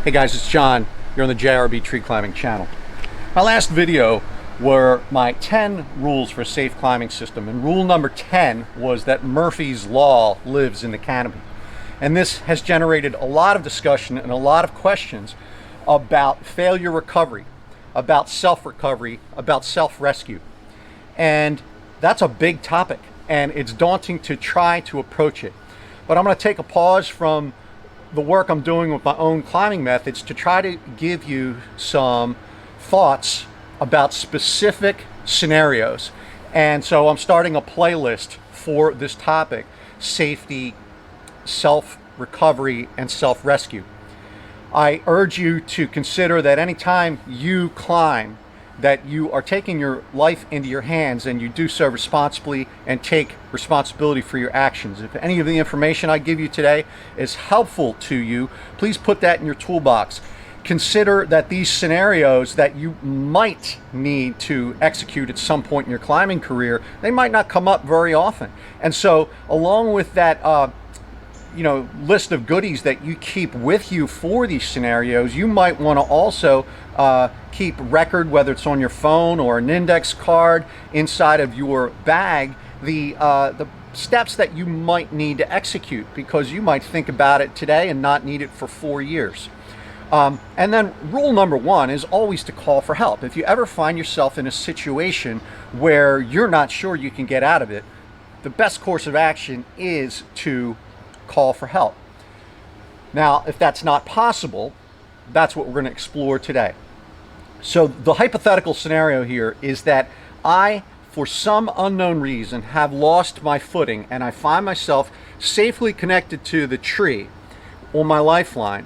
Hey guys, it's John. You're on the JRB Tree Climbing channel. My last video were my 10 rules for a safe climbing system, and rule number 10 was that Murphy's Law lives in the canopy. And this has generated a lot of discussion and a lot of questions about failure recovery, about self-recovery, about self-rescue. And that's a big topic, and it's daunting to try to approach it. But I'm going to take a pause from the work I'm doing with my own climbing methods to try to give you some thoughts about specific scenarios. And so I'm starting a playlist for this topic: safety, self-recovery, and self-rescue. I urge you to consider that anytime you climb, that you are taking your life into your hands, and you do so responsibly and take responsibility for your actions. If any of the information I give you today is helpful to you, please put that in your toolbox. Consider that these scenarios that you might need to execute at some point in your climbing career, they might not come up very often. And so along with that list of goodies that you keep with you for these scenarios, you might want to also keep record, whether it's on your phone or an index card inside of your bag, the steps that you might need to execute, because you might think about it today and not need it for 4 years. And then rule number 1 is always to call for help. If you ever find yourself in a situation where you're not sure you can get out of it, the best course of action is to call for help. Now, if that's not possible, that's what we're going to explore today. So the hypothetical scenario here is that I, for some unknown reason, have lost my footing, and I find myself safely connected to the tree on my lifeline,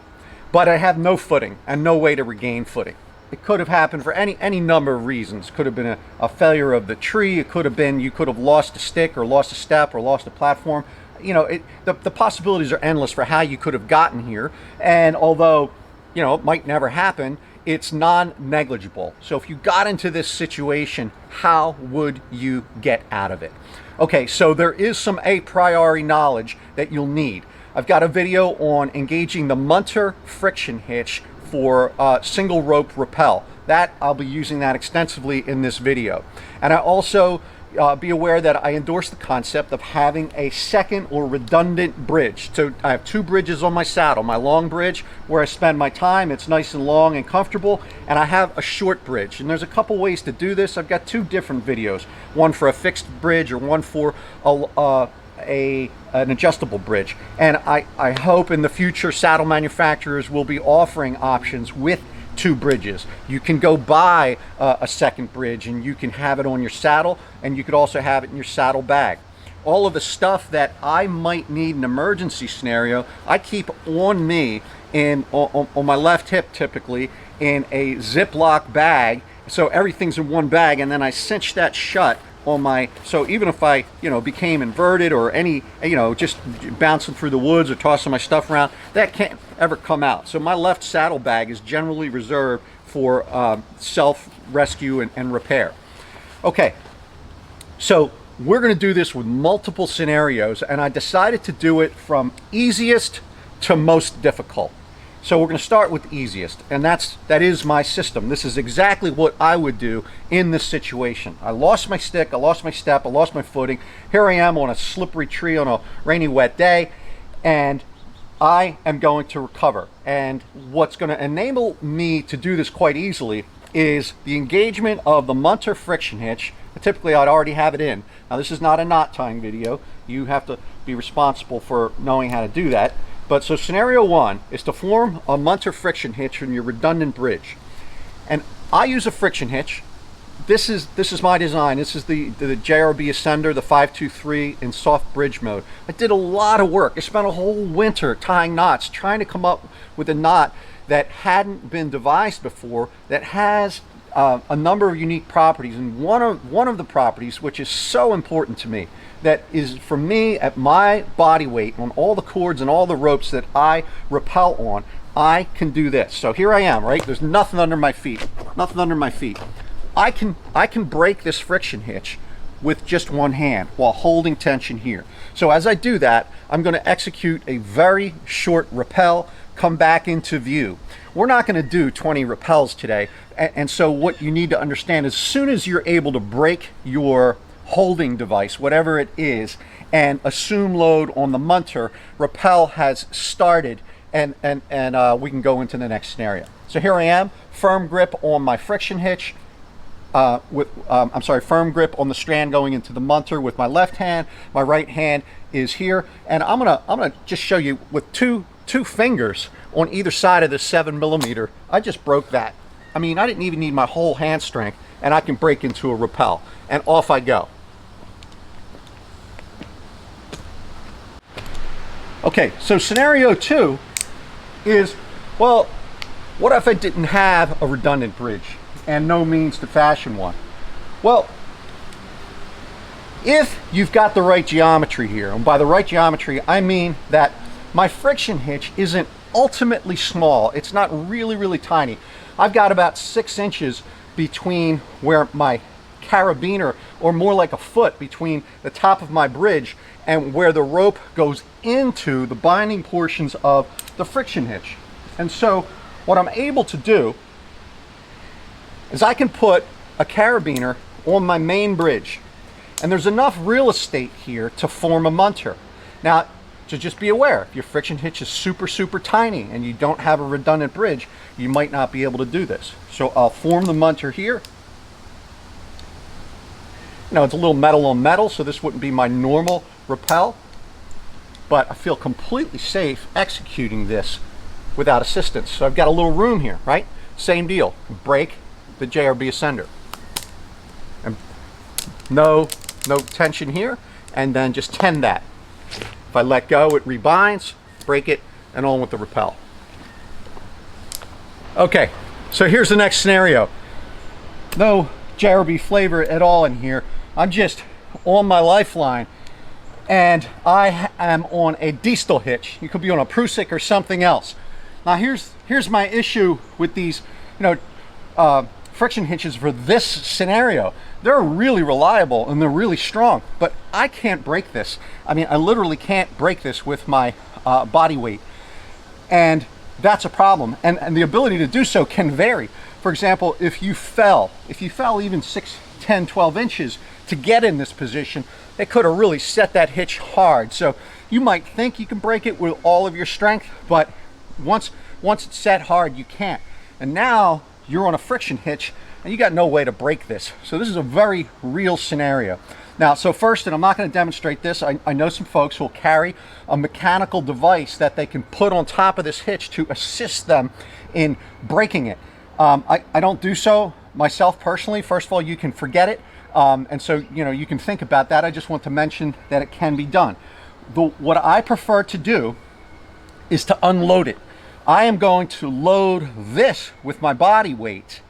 but I have no footing and no way to regain footing. It could have happened for any number of reasons. It could have been a failure of the tree. It could have been you could have lost a stick or lost a step or lost a platform. The possibilities are endless for how you could have gotten here. And although, it might never happen, it's non-negligible. So if you got into this situation, how would you get out of it? Okay, so there is some a priori knowledge that you'll need. I've got a video on engaging the Munter friction hitch for single rope rappel. I'll be using that extensively in this video. And I also be aware that I endorse the concept of having a second or redundant bridge. So I have 2 bridges on my saddle. My long bridge, where I spend my time, it's nice and long and comfortable, and I have a short bridge. And there's a couple ways to do this. I've got 2 different videos, one for a fixed bridge or one for an adjustable bridge. And I hope in the future saddle manufacturers will be offering options with 2 bridges. You can go buy a second bridge and you can have it on your saddle, and you could also have it in your saddle bag. All of the stuff that I might need in an emergency scenario, I keep on me on my left hip, typically in a Ziploc bag. So everything's in one bag, and then I cinch that shut on my, so even if I became inverted or just bouncing through the woods or tossing my stuff around, that can't ever come out. So my left saddle bag is generally reserved for self-rescue and repair. Okay, so we're going to do this with multiple scenarios, and I decided to do it from easiest to most difficult. So we're going to start with the easiest, and that is my system. This is exactly what I would do in this situation. I lost my stick, I lost my step, I lost my footing. Here I am on a slippery tree on a rainy, wet day, and I am going to recover. And what's going to enable me to do this quite easily is the engagement of the Munter friction hitch. Typically, I'd already have it in. Now, this is not a knot tying video. You have to be responsible for knowing how to do that. But so scenario 1 is to form a Munter friction hitch in your redundant bridge. And I use a friction hitch. This is my design. This is the JRB Ascender, the 523 in soft bridge mode. I did a lot of work. I spent a whole winter tying knots, trying to come up with a knot that hadn't been devised before, that has a number of unique properties. And one of the properties, which is so important to me, that is for me at my body weight on all the cords and all the ropes that I rappel on, I can do this. So here I am, right? There's nothing under my feet. Nothing under my feet. I can break this friction hitch with just one hand while holding tension here. So as I do that, I'm going to execute a very short rappel come back into view. We're not going to do 20 rappels today, and so what you need to understand is as soon as you're able to break your holding device, whatever it is, and assume load on the Munter, rappel has started, and we can go into the next scenario. So here I am, firm grip on my friction hitch, firm grip on the strand going into the Munter with my left hand. My right hand is here, and I'm gonna just show you with two fingers on either side of this 7mm. I just broke that. I mean, I didn't even need my whole hand strength, and I can break into a rappel, and off I go. Okay, so scenario 2 is, well, what if I didn't have a redundant bridge and no means to fashion one? Well, if you've got the right geometry here, and by the right geometry, I mean that my friction hitch isn't ultimately small. It's not really tiny. I've got about 6 inches between where my carabiner, or more like a foot, between the top of my bridge and where the rope goes into the binding portions of the friction hitch. And so what I'm able to do is I can put a carabiner on my main bridge, and there's enough real estate here to form a Munter. Now, to just be aware, if your friction hitch is super tiny and you don't have a redundant bridge, you might not be able to do this. So I'll form the Munter here. You know, it's a little metal on metal, so this wouldn't be my normal rappel, but I feel completely safe executing this without assistance. So I've got a little room here, right? Same deal. Break the JRB ascender. And no tension here, and then just tend that. If I let go, it rebinds, break it, and on with the rappel. Okay, so here's the next scenario. No JRB flavor at all in here. I'm just on my lifeline, and I am on a Distel hitch. You could be on a Prusik or something else. Now here's my issue with these, friction hitches for this scenario. They're really reliable and they're really strong, but I can't break this. I mean, I literally can't break this with my body weight, and that's a problem. And the ability to do so can vary. For example, if you fell even 6, 10, 12 inches to get in this position, it could have really set that hitch hard. So you might think you can break it with all of your strength, but once it's set hard, you can't. And now you're on a friction hitch and you got no way to break this. So this is a very real scenario. Now, so first, and I'm not going to demonstrate this, I know some folks who will carry a mechanical device that they can put on top of this hitch to assist them in breaking it. I don't do so myself personally. First of all, you can forget it. And so, you can think about that. I just want to mention that it can be done. What I prefer to do is to unload it. I am going to load this with my body weight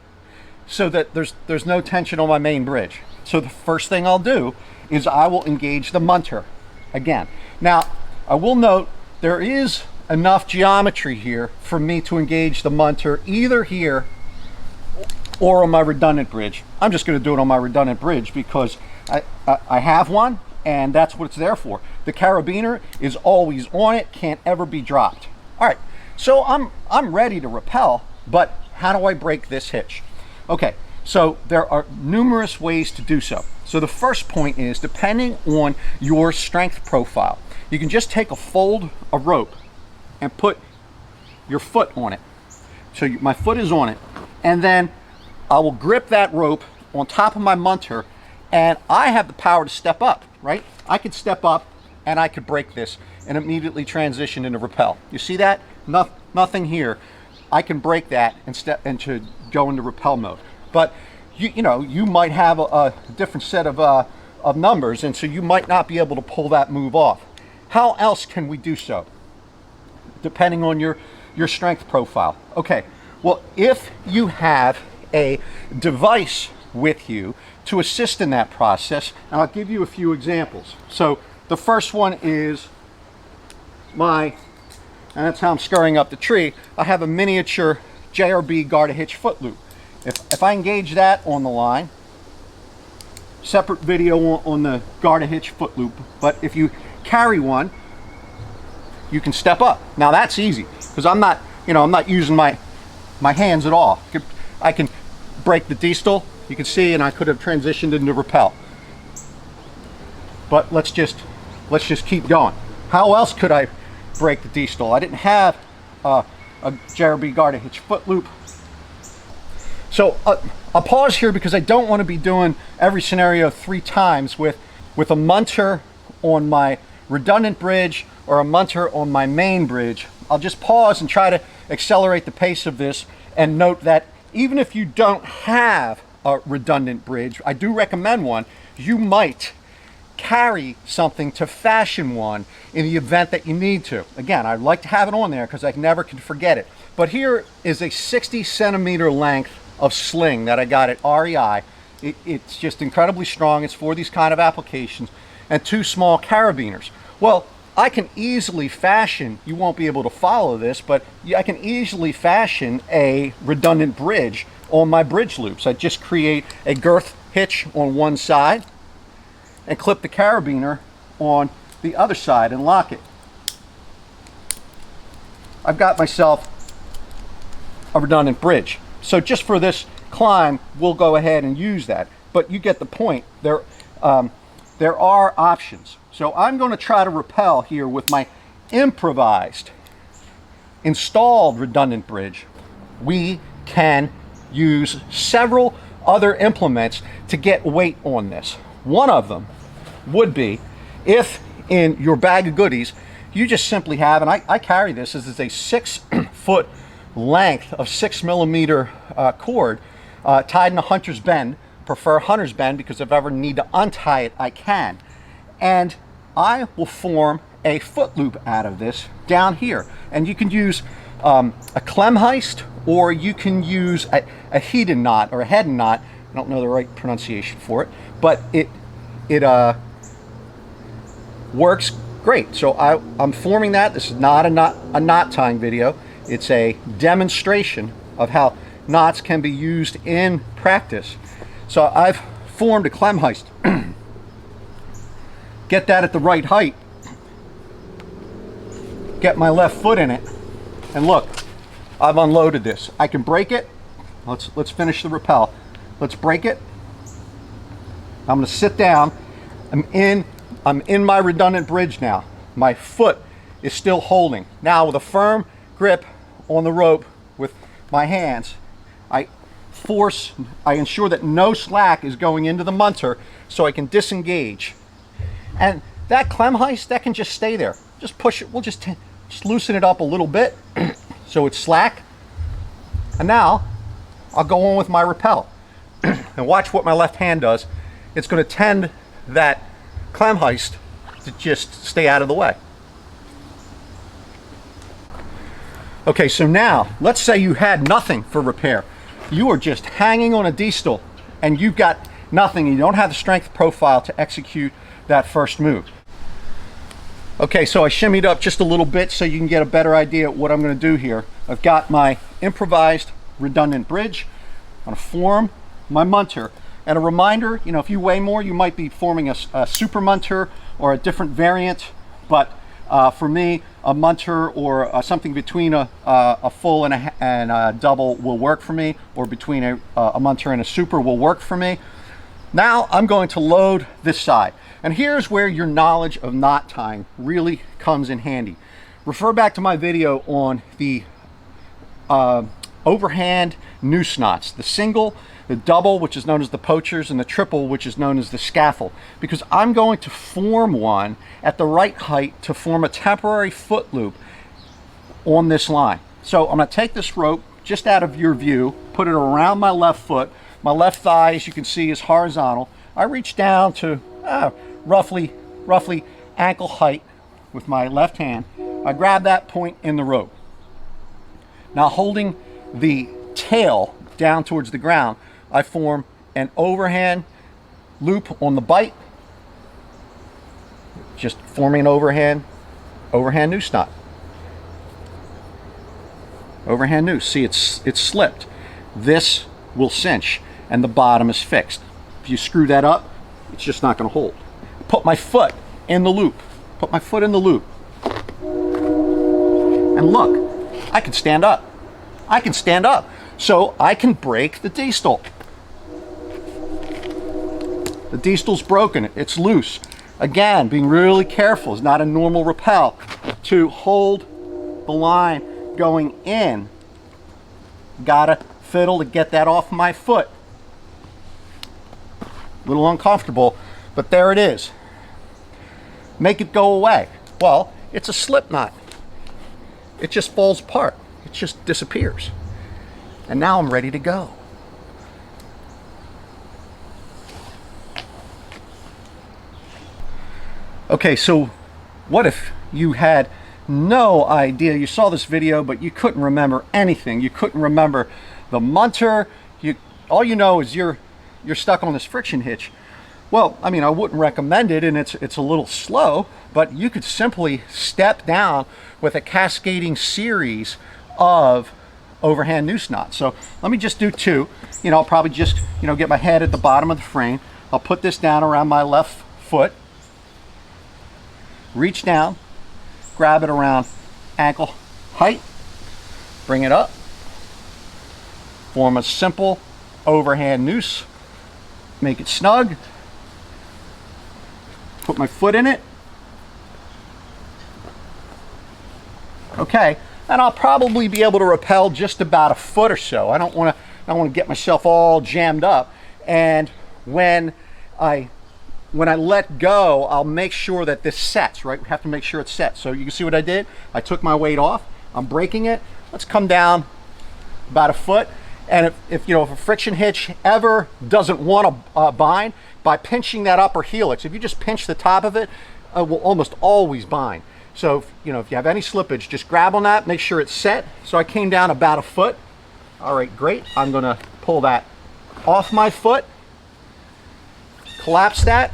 so that there's no tension on my main bridge. So the first thing I'll do is I will engage the Munter again. Now, I will note there is enough geometry here for me to engage the Munter either here or on my redundant bridge. I'm just going to do it on my redundant bridge because I have one, and that's what it's there for. The carabiner is always on it, can't ever be dropped. All right, so I'm ready to rappel, but how do I break this hitch? Okay, so there are numerous ways to do so. So the first point is, depending on your strength profile, you can just take a fold of rope and put your foot on it. So my foot is on it, and then I will grip that rope on top of my Munter, and I have the power to step up, right? I could step up and I could break this and immediately transition into rappel. You see that? Nothing here. I can break that and to go into rappel mode. But you might have a different set of numbers, and so you might not be able to pull that move off. How else can we do so? Depending on your strength profile. Okay, well, if you have a device with you to assist in that process, and I'll give you a few examples. So the first one is and that's how I'm scurrying up the tree. I have a miniature JRB Garda Hitch Footloop. If I engage that on the line, separate video on the Garda Hitch Footloop, but if you carry one, you can step up. Now that's easy. because I'm not, I'm not using my hands at all. I can break the Distel, you can see, and I could have transitioned into rappel. But let's just keep going. How else could I break the Distel? I didn't have a Garda Hitch Footloop. So I'll pause here because I don't want to be doing every scenario 3 times with a Munter on my redundant bridge or a Munter on my main bridge. I'll just pause and try to accelerate the pace of this, and note that even if you don't have a redundant bridge, I do recommend one. You might carry something to fashion one in the event that you need to. Again, I'd like to have it on there because I never can forget it. But here is a 60 centimeter length of sling that I got at REI. It's just incredibly strong. It's for these kind of applications. And 2 small carabiners. Well, I can easily fashion, you won't be able to follow this, but I can easily fashion a redundant bridge on my bridge loops. I just create a girth hitch on one side and clip the carabiner on the other side and lock it. I've got myself a redundant bridge. So just for this climb, we'll go ahead and use that. But you get the point. There are options. So I'm going to try to rappel here with my improvised installed redundant bridge. We can use several other implements to get weight on this. One of them would be if in your bag of goodies you just simply have, and I carry this, this is a 6 foot length of 6 millimeter cord tied in a hunter's bend. Prefer hunter's bend because if I ever need to untie it, I can. And I will form a foot loop out of this down here. And you can use a Klemheist, or you can use a Hedden knot or a Hedden knot. I don't know the right pronunciation for it, but it works great. So I'm forming that. This is not a knot tying video. It's a demonstration of how knots can be used in practice. So I've formed a Klemheist. Get that at the right height. Get my left foot in it. And look, I've unloaded this. I can break it. Let's finish the rappel. Let's break it. I'm going to sit down. I'm in my redundant bridge now. My foot is still holding. Now with a firm grip on the rope with my hands, I ensure that no slack is going into the Munter so I can disengage. And that Klemheist, that can just stay there. Just push it. We'll just loosen it up a little bit so it's slack. And now I'll go on with my rappel. And watch what my left hand does. It's going to tend that Klemheist to just stay out of the way. Okay, so now let's say you had nothing for repair. You are just hanging on a Distel and you've got nothing. You don't have the strength profile to execute that first move. Okay, so I shimmied up just a little bit so you can get a better idea of what I'm going to do here. I've got my improvised redundant bridge. I'm going to form my Munter. And a reminder, if you weigh more, you might be forming a super Munter or a different variant. But for me, a Munter or something between a full and a double will work for me, or between a Munter and a super will work for me. Now I'm going to load this side. And here's where your knowledge of knot tying really comes in handy. Refer back to my video on the Overhand Noose Knots, the single, the double, which is known as the poachers, and the triple, which is known as the scaffold, because I'm going to form one at the right height to form a temporary foot loop on this line. So I'm going to take this rope just out of your view, put it around my left foot. My left thigh, as you can see, is horizontal. I reach down to roughly ankle height with my left hand. I grab that point in the rope. Now, holding the tail down towards the ground, I form an overhand loop on the bite, just forming an overhand noose knot. Overhand noose. See, it's slipped. This will cinch and the bottom is fixed. If you screw that up, it's just not going to hold. Put my foot in the loop. Put my foot in the loop. And look, I can stand up. I can stand up. So I can break the Distel. The Distel's broken. It's loose. Again, being really careful. It's not a normal rappel. To hold the line going in, gotta fiddle to get that off my foot. A little uncomfortable, but there it is. Make it go away. Well, it's a slip knot. It just falls apart. It just disappears. And now I'm ready to go. Okay, so what if you had no idea? You saw this video, but you couldn't remember anything. You couldn't remember the Munter. All you know is you're stuck on this friction hitch. Well, I mean, I wouldn't recommend it, and it's a little slow, but you could simply step down with a cascading series of overhand noose knots. So let me just do two. I'll probably just, get my head at the bottom of the frame. I'll put this down around my left foot. Reach down, grab it around ankle height, bring it up, form a simple overhand noose, make it snug, put my foot in it. Okay, and I'll probably be able to rappel just about a foot or so. I don't want to get myself all jammed up. And when I let go, I'll make sure that this sets, right? We have to make sure it's set. So you can see what I did. I took my weight off. I'm breaking it. Let's come down about a foot. And if a friction hitch ever doesn't want to bind, by pinching that upper helix, if you just pinch the top of it, it will almost always bind. So if you have any slippage, just grab on that, make sure it's set. So I came down about a foot. All right, great. I'm going to pull that off my foot. Collapse that,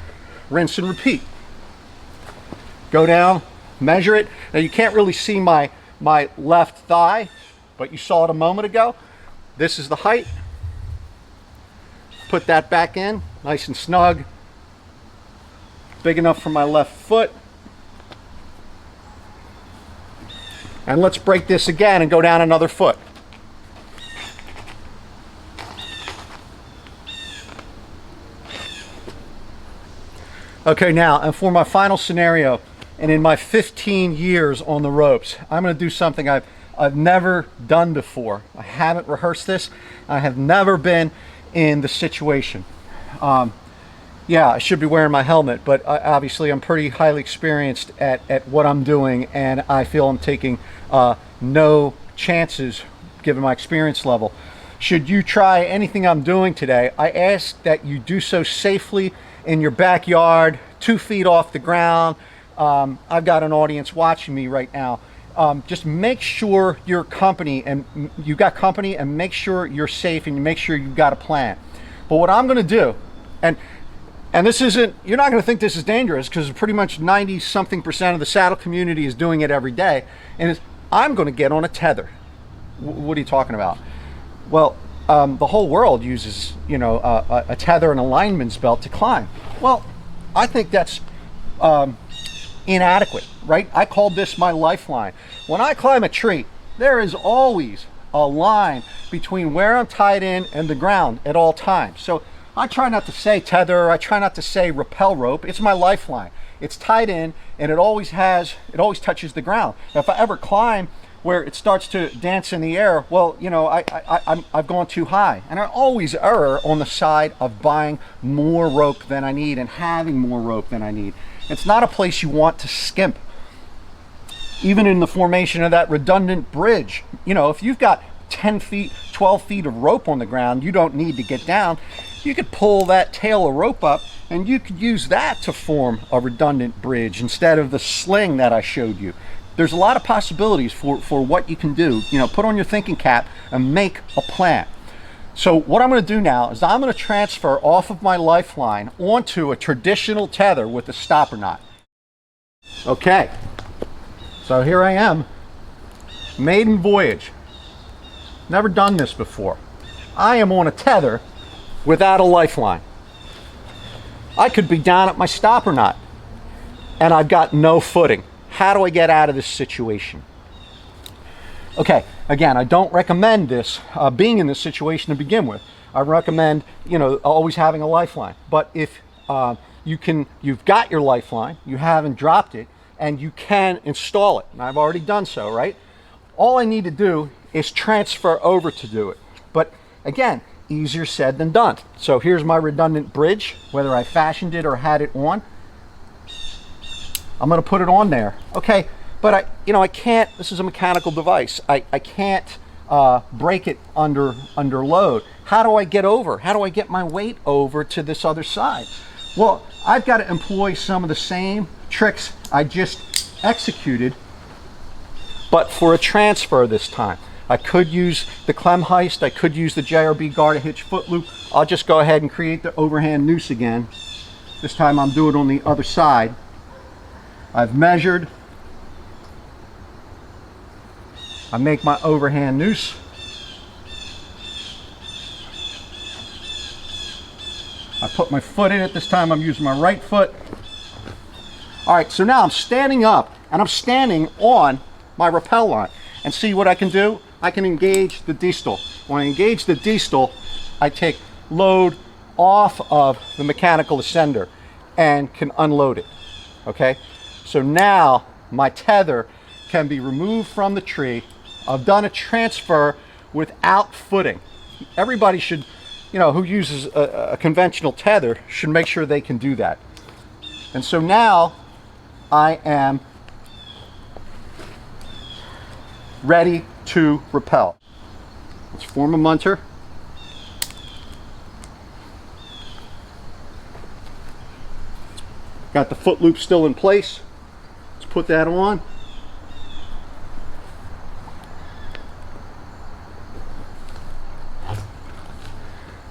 rinse and repeat. Go down, measure it. Now you can't really see my left thigh, but you saw it a moment ago. This is the height. Put that back in, nice and snug. Big enough for my left foot. And let's break this again and go down another foot. Okay, now, and for my final scenario, and in my 15 years on the ropes, I'm going to do something I've never done before. I haven't rehearsed this. I have never been in the situation. Yeah, I should be wearing my helmet, but obviously I'm pretty highly experienced at what I'm doing, and I feel I'm taking no chances given my experience level. Should you try anything I'm doing today, I ask that you do so safely in your backyard, 2 feet off the ground. I've got an audience watching me right now. Just make sure you've got company, and make sure you're safe, and you make sure you've got a plan. But what I'm going to do, and this isn't, you're not going to think this is dangerous, because pretty much 90-something% of the saddle community is doing it every day, and I'm going to get on a tether. What are you talking about? Well, the whole world uses, a tether and a lineman's belt to climb. Well, I think that's inadequate, right? I called this my lifeline. When I climb a tree, there is always a line between where I'm tied in and the ground at all times. So I try not to say tether, I try not to say rappel rope. It's my lifeline. It's tied in, and it always touches the ground. Now, if I ever climb where it starts to dance in the air, well, I've gone too high. And I always err on the side of buying more rope than I need and having more rope than I need. It's not a place you want to skimp. Even in the formation of that redundant bridge, if you've got 10 feet, 12 feet of rope on the ground, you don't need to get down. You could pull that tail of rope up, and you could use that to form a redundant bridge instead of the sling that I showed you. There's a lot of possibilities for what you can do. Put on your thinking cap and make a plan. So what I'm going to do now is I'm going to transfer off of my lifeline onto a traditional tether with a stopper knot. Okay, so here I am, maiden voyage. Never done this before. I am on a tether without a lifeline. I could be down at my stopper knot, and I've got no footing. How do I get out of this situation? Okay, again, I don't recommend this, being in this situation to begin with. I recommend, you know, always having a lifeline. But if you've got your lifeline, you haven't dropped it, and you can install it, and I've already done so, right? All I need to do is transfer over to do it. But again, easier said than done. So here's my redundant bridge, whether I fashioned it or had it on. I'm going to put it on there. Okay, but I can't, this is a mechanical device. I can't break it under load. How do I get over? How do I get my weight over to this other side? Well, I've got to employ some of the same tricks I just executed, but for a transfer this time. I could use the Klemheist, I could use the JRB Garda Hitch Footloop. I'll just go ahead and create the overhand noose again. This time I'm doing it on the other side. I've measured. I make my overhand noose. I put my foot in it. This time I'm using my right foot. All right, so now I'm standing up, and I'm standing on my rappel line. And see what I can do? I can engage the Distel. When I engage the Distel, I take load off of the mechanical ascender and can unload it. Okay? So now my tether can be removed from the tree. I've done a transfer without footing. Everybody should, you know, who uses a conventional tether should make sure they can do that. And so now I am ready to rappel. Let's form a munter. Got the foot loop still in place. Let's put that on.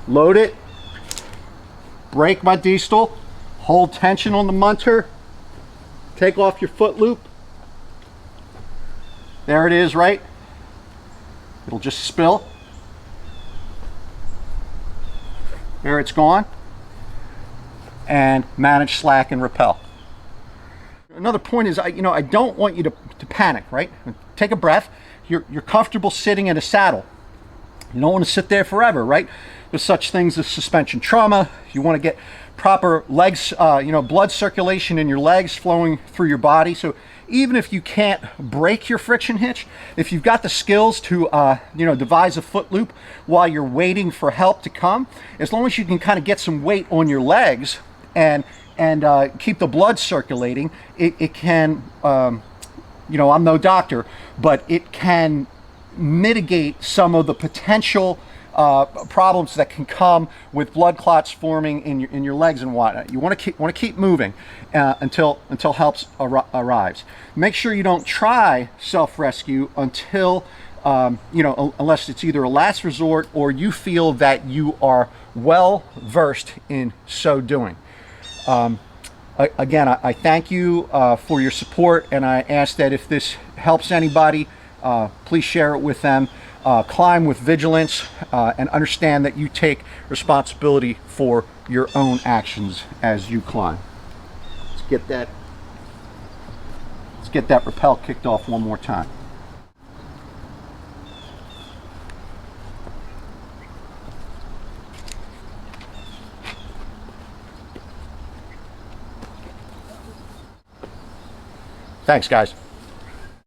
Load it. Break my Distel. Hold tension on the munter. Take off your foot loop. There it is, right? It'll just spill. There it's gone. And manage slack and rappel. Another point is, I don't want you to panic, right? Take a breath. You're comfortable sitting in a saddle. You don't want to sit there forever, right? There's such things as suspension trauma. You want to get proper legs, blood circulation in your legs flowing through your body. So even if you can't break your friction hitch, if you've got the skills to, devise a foot loop while you're waiting for help to come, as long as you can kind of get some weight on your legs and keep the blood circulating, it can, I'm no doctor, but it can mitigate some of the potential problems that can come with blood clots forming in your legs and whatnot. You want to keep moving until help arrives. Make sure you don't try self-rescue until unless it's either a last resort or you feel that you are well versed in so doing. Again, I thank you for your support, and I ask that if this helps anybody, please share it with them. Climb with vigilance and understand that you take responsibility for your own actions as you climb. Let's get that rappel kicked off one more time. Thanks, guys.